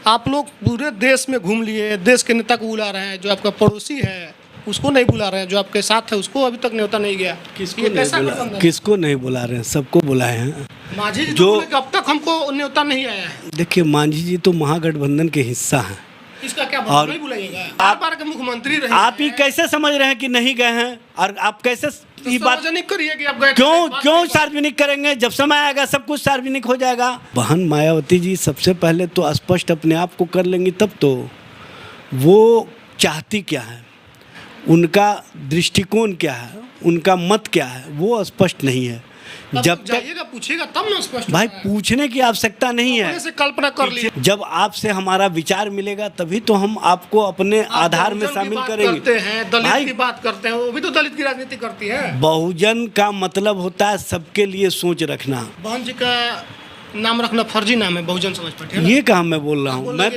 आप लोग पूरे देश में घूम लिए, देश के नेता को बुला रहे हैं, जो आपका पड़ोसी है उसको नहीं बुला रहे हैं, जो आपके साथ है उसको अभी तक न्योता नहीं गया। किसको नहीं बुला रहे हैं? सबको बुलाए हैं। मांझी जी जो तो बोले कि अब तक हमको न्योता नहीं आया है। देखिए, मांझी जी तो महागठबंधन के हिस्सा हैं। इसका क्या और नहीं बुलाइएगा? बार बार के मुख्यमंत्री रहे आप ही कैसे समझ रहे हैं कि नहीं गए हैं? और आप कैसे ये बात सार्वजनिक करिए कि आप गए? क्यों सार्वजनिक करेंगे? जब समय आएगा सब कुछ सार्वजनिक हो जाएगा। बहन मायावती जी सबसे पहले तो स्पष्ट अपने आप को कर लेंगी, तब तो वो चाहती क्या है, उनका दृष्टिकोण क्या है, उनका मत क्या है, वो स्पष्ट नहीं है। जब तक जाइएगा पूछेगा तब ना स्पष्ट भाई होगा। पूछने की आवश्यकता नहीं है। से कल्पना कर ली। जब आपसे हमारा विचार मिलेगा तभी तो हम आपको अपने आधार में शामिल करेंगे। करते हैं, दलित भाई की बात करते हैं, वो भी तो दलित की राजनीति करती है। बहुजन का मतलब होता है सबके लिए सोच रखना। बहन जी का नाम रखना फर्जी नाम है बहुजन समाज पार्टी। ये कहाँ मैं बोल रहा हूँ? मैं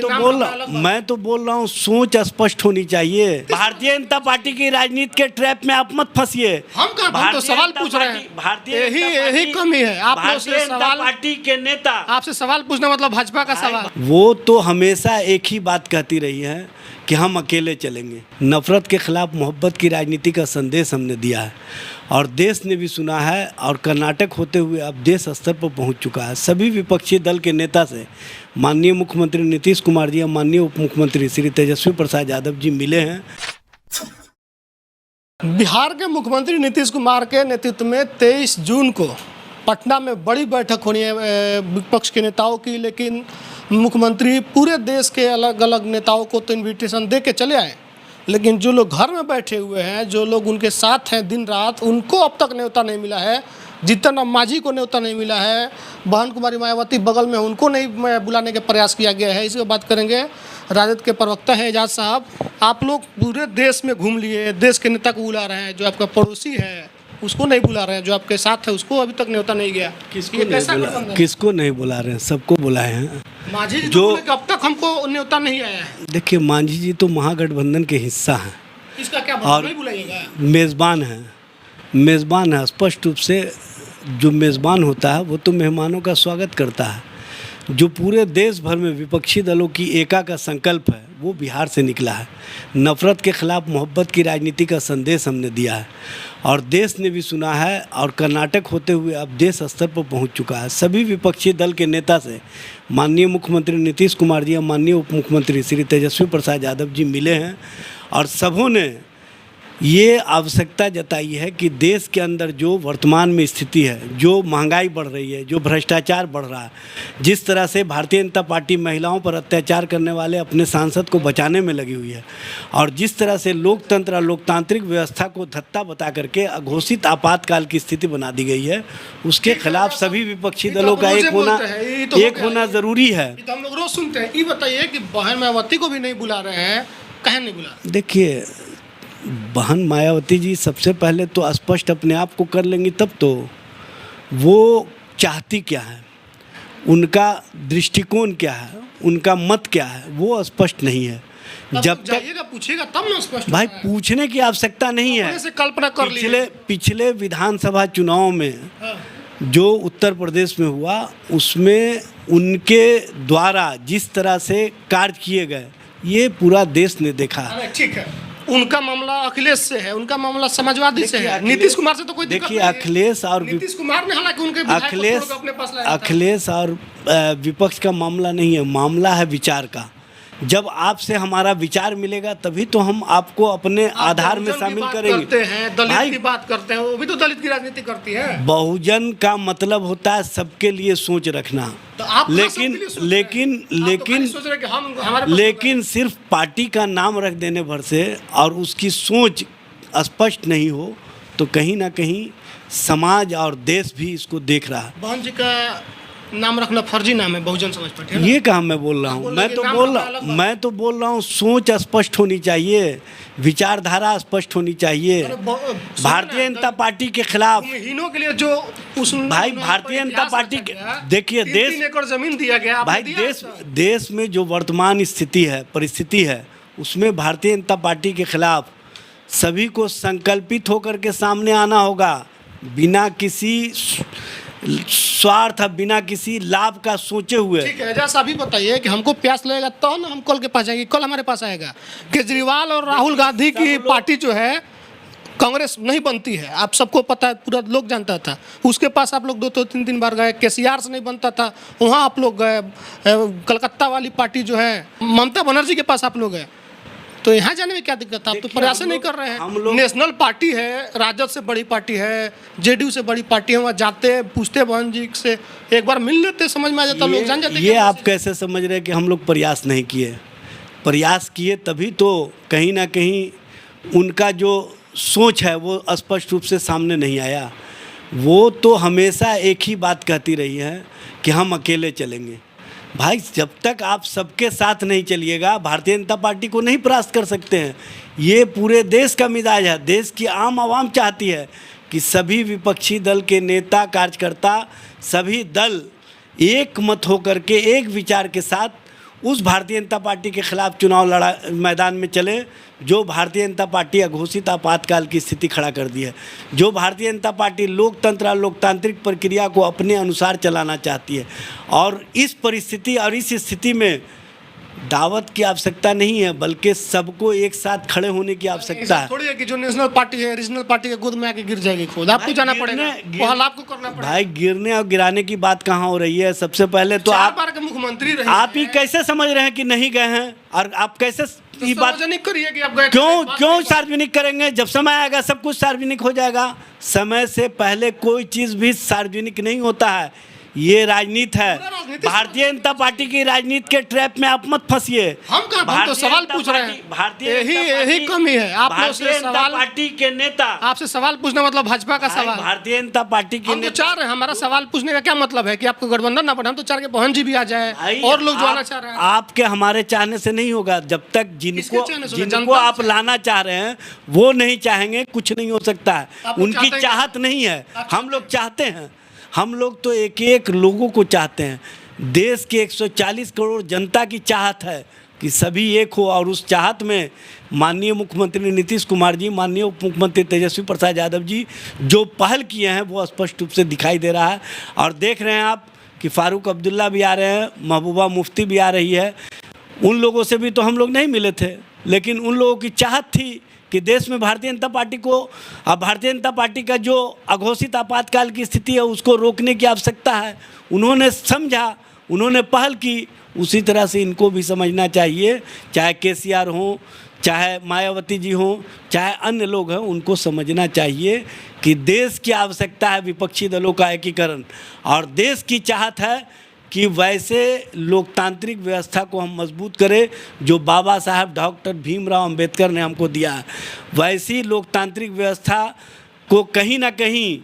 तो बोल रहा हूँ सोच स्पष्ट होनी चाहिए। भारतीय जनता पार्टी की राजनीति के ट्रैप में आप मत फंसिए। हम तो सवाल पूछ रहे हैं। यही कमी है। आप लोग से सवाल, पार्टी के नेता आपसे सवाल पूछना मतलब भाजपा का सवाल। वो तो हमेशा एक ही बात कहती रही है कि हम अकेले चलेंगे। नफरत के खिलाफ मोहब्बत की राजनीति का संदेश हमने दिया है और देश ने भी सुना है, और कर्नाटक होते हुए अब देश स्तर पर पहुंच चुका है। सभी विपक्षी दल के नेता से माननीय मुख्यमंत्री नीतीश कुमार जी और माननीय उप मुख्यमंत्री श्री तेजस्वी प्रसाद यादव जी मिले हैं। बिहार के मुख्यमंत्री नीतीश कुमार के नेतृत्व में 23 जून को पटना में बड़ी बैठक होनी है विपक्ष के नेताओं की, लेकिन मुख्यमंत्री पूरे देश के अलग अलग नेताओं को तो इन्विटेशन दे के चले आए, लेकिन जो लोग घर में बैठे हुए हैं, जो लोग उनके साथ हैं दिन रात, उनको अब तक न्योता नहीं मिला है। जीतन राम मांझी को न्योता नहीं मिला है, बहन कुमारी मायावती बगल में, उनको नहीं बुलाने का प्रयास किया गया है। इसके बात करेंगे। राजद के प्रवक्ता है एजाज साहब, आप लोग पूरे देश में घूम लिए, देश के नेता को बुला रहे हैं, जो आपका पड़ोसी है उसको नहीं बुला रहे हैं, जो आपके साथ है उसको अभी तक न्योता नहीं गया। किसको नहीं बुला रहे हैं? सबको बुलाए हैं। मांझी जी तो बोले कि अब तक हमको न्योता नहीं आया है। देखिए, मांझी जी तो महागठबंधन के हिस्सा हैं। इसका क्या नहीं बुलाइएगा? मेज़बान है। स्पष्ट रूप से जो मेज़बान होता है वो तो मेहमानों का स्वागत करता है। जो पूरे देश भर में विपक्षी दलों की एका का संकल्प है वो बिहार से निकला है। नफरत के खिलाफ मोहब्बत की राजनीति का संदेश हमने दिया है और देश ने भी सुना है, और कर्नाटक होते हुए अब देश स्तर पर पहुंच चुका है। सभी विपक्षी दल के नेता से माननीय मुख्यमंत्री नीतीश कुमार जी और माननीय उप मुख्यमंत्री श्री तेजस्वी प्रसाद यादव जी मिले हैं और सबों ने ये आवश्यकता जताई है कि देश के अंदर जो वर्तमान में स्थिति है, जो महंगाई बढ़ रही है, जो भ्रष्टाचार बढ़ रहा है, जिस तरह से भारतीय जनता पार्टी महिलाओं पर अत्याचार करने वाले अपने सांसद को बचाने में लगी हुई है, और जिस तरह से लोकतंत्र और लोकतांत्रिक व्यवस्था को धत्ता बता करके अघोषित आपातकाल की स्थिति बना दी गई है, उसके खिलाफ सभी विपक्षी दलों का एक होना ज़रूरी है। हम लोग रोज सुनते हैं। ये बताइए कि बहन मायावती को भी नहीं बुला रहे हैं, कहीं नहीं बुला? देखिए, बहन मायावती जी सबसे पहले तो स्पष्ट अपने आप को कर लेंगी, तब तो वो चाहती क्या है, उनका दृष्टिकोण क्या है, उनका मत क्या है, वो स्पष्ट नहीं है। जब जाइएगा पूछेगा तब ना स्पष्ट। भाई पूछने की आवश्यकता नहीं है। से कल्पना कर लीजिए। पिछले विधानसभा चुनाव में जो उत्तर प्रदेश में हुआ, उसमें उनके द्वारा जिस तरह से कार्य किए गए, ये पूरा देश ने देखा। ठीक है, उनका मामला अखिलेश से है, उनका मामला समाजवादी से है, नीतीश कुमार से तो कोई दिक्कत नहीं है। अखिलेश और नीतीश कुमार ने हालांकि उनके अखिलेश और विपक्ष का मामला नहीं है, मामला है विचार का। जब आपसे हमारा विचार मिलेगा तभी तो हम आपको अपने आधार में शामिल करेंगे। दलित की बात करते हैं, वो भी तो दलित की राजनीति करती है। बहुजन का मतलब होता है सबके लिए सोच रखना। तो लेकिन सिर्फ पार्टी का नाम रख देने भर से और उसकी सोच स्पष्ट नहीं हो तो कहीं ना कहीं समाज और देश भी इसको देख रहा है। बहन जी का नाम रखना फर्जी नाम है बहुजन समाज पार्टी। ये कहाँ मैं बोल रहा हूँ? मैं तो बोल रहा हूँ सोच स्पष्ट होनी चाहिए, विचारधारा स्पष्ट होनी चाहिए। भारतीय जनता पार्टी के खिलाफ हीनों के लिए जो भाई भारतीय जनता पार्टी के, देखिए, 3 एकड़ जमीन दिया गया भाई, देश में जो वर्तमान स्थिति है, परिस्थिति है, उसमें भारतीय जनता पार्टी के खिलाफ सभी को संकल्पित होकर के सामने आना होगा, बिना किसी स्वार्थ, बिना किसी लाभ का सोचे हुए। ठीक है, जैसा अभी बताइए कि हमको प्यास लगेगा तो ना हम कल के पास जाएंगे, कल हमारे पास आएगा। केजरीवाल और राहुल गांधी की पार्टी जो है कांग्रेस नहीं बनती है, आप सबको पता है, पूरा लोग जानता था। उसके पास आप लोग 2-3 बार गए। केसीआर से नहीं बनता था, वहाँ आप लोग गए। कलकत्ता वाली पार्टी जो है ममता बनर्जी के पास आप लोग गए। तो यहाँ जाने में क्या दिक्कत है? आप तो प्रयास नहीं कर रहे हैं। नेशनल पार्टी है, राजद से बड़ी पार्टी है, जेडीयू से बड़ी पार्टी है, वहाँ जाते पूछते बहन जी से एक बार मिल लेते, समझ में आ जाता, लोग जान जाते। ये आप कैसे समझ रहे हैं कि हम लोग प्रयास नहीं किए? प्रयास किए तभी तो कहीं ना कहीं उनका जो सोच है वो स्पष्ट रूप से सामने नहीं आया। वो तो हमेशा एक ही बात कहती रही है कि हम अकेले चलेंगे। भाई, जब तक आप सबके साथ नहीं चलिएगा, भारतीय जनता पार्टी को नहीं परास्त कर सकते हैं। ये पूरे देश का मिजाज है। देश की आम आवाम चाहती है कि सभी विपक्षी दल के नेता, कार्यकर्ता, सभी दल एक मत होकर के एक विचार के साथ उस भारतीय जनता पार्टी के खिलाफ चुनाव मैदान में चले जो भारतीय जनता पार्टी अघोषित आपातकाल की स्थिति खड़ा कर दी है, जो भारतीय जनता पार्टी लोकतंत्र और लोकतांत्रिक प्रक्रिया को अपने अनुसार चलाना चाहती है। और इस परिस्थिति और इस स्थिति में दावत की आवश्यकता नहीं है, बल्कि सबको एक साथ खड़े होने की आवश्यकता है। थोड़ी है कि जो नेशनल पार्टी है, रीजनल पार्टी के गोद में आके गिर जाएगी खुद, आपको जाना पड़ेगा, वो हल आपको करना पड़ेगा। भाई, गिरने और गिराने की बात कहाँ हो रही है? सबसे पहले तो 4 बार के मुख्यमंत्री रहे, आप ही कैसे समझ रहे हैं कि नहीं गए हैं? और आप कैसे ये बात सार्वजनिक करिए कि आप गए? क्यों सार्वजनिक करेंगे? जब समय आएगा सब कुछ सार्वजनिक हो जाएगा। समय से पहले कोई चीज़ भी सार्वजनिक नहीं होता है। ये राजनीति है, भारतीय जनता पार्टी की राजनीति के ट्रैप में आप मत फंसिए। हम तो सवाल पूछ रहे हैं, भारतीय यही कमी है। आप लोग से भारतीय जनता पार्टी के नेता, आपसे सवाल पूछना मतलब भाजपा का सवाल। भारतीय जनता पार्टी के हम तो चाह रहे हैं, हमारा सवाल पूछने का क्या मतलब है कि आपको गठबंधन ना बने? हम तो चाह रहे बहन जी भी आ जाए और लोग जो आना चाह रहे हैं। आपके हमारे चाहने से नहीं होगा। जब तक जिनको आप लाना चाह रहे हैं वो नहीं चाहेंगे, कुछ नहीं हो सकता है। उनकी चाहत नहीं है, हम लोग चाहते हैं। हम लोग तो एक एक लोगों को चाहते हैं। देश के 140 करोड़ जनता की चाहत है कि सभी एक हो। और उस चाहत में माननीय मुख्यमंत्री नीतीश कुमार जी, माननीय उप मुख्यमंत्री तेजस्वी प्रसाद यादव जी जो पहल किए हैं वो स्पष्ट रूप से दिखाई दे रहा है। और देख रहे हैं आप कि फारूक अब्दुल्ला भी आ रहे हैं, महबूबा मुफ्ती भी आ रही है। उन लोगों से भी तो हम लोग नहीं मिले थे, लेकिन उन लोगों की चाहत थी कि देश में भारतीय जनता पार्टी को, अब भारतीय जनता पार्टी का जो अघोषित आपातकाल की स्थिति है उसको रोकने की आवश्यकता है। उन्होंने समझा, उन्होंने पहल की। उसी तरह से इनको भी समझना चाहिए, चाहे केसीआर हो, चाहे मायावती जी हो, चाहे अन्य लोग हैं, उनको समझना चाहिए कि देश की आवश्यकता है विपक्षी दलों का एकीकरण। और देश की चाहत है कि वैसे लोकतांत्रिक व्यवस्था को हम मजबूत करें जो बाबा साहब डॉक्टर भीमराव अंबेडकर ने हमको दिया है। वैसी लोकतांत्रिक व्यवस्था को कहीं ना कहीं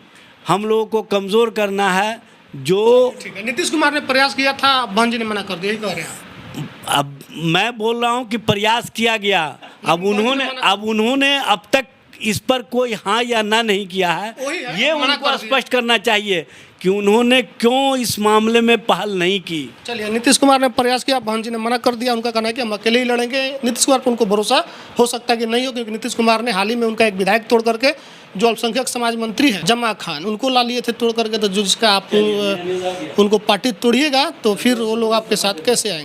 हम लोगों को कमज़ोर करना है। जो नीतीश कुमार ने प्रयास किया था, बहन जी ने मना कर दिया, कह रहे हैं। अब मैं बोल रहा हूँ कि प्रयास किया गया। अब उन्होंने अब तक इस पर कोई हाँ या ना नहीं किया है। ये उनको स्पष्ट करना चाहिए कि उन्होंने क्यों इस मामले में पहल नहीं की। चलिए, नीतीश कुमार ने प्रयास किया, बहन जी ने मना कर दिया। उनका कहना है कि हम अकेले ही लड़ेंगे। नीतीश कुमार पर उनको भरोसा हो सकता है कि नहीं हो, क्योंकि नीतीश कुमार ने हाल ही में उनका एक विधायक तोड़ करके, जो अल्पसंख्यक समाज मंत्री है जमा खान, उनको ला लिए थे तोड़ करके। तो जिसका आप उनको पार्टी तोड़िएगा तो फिर वो लोग आपके साथ कैसे आएंगे?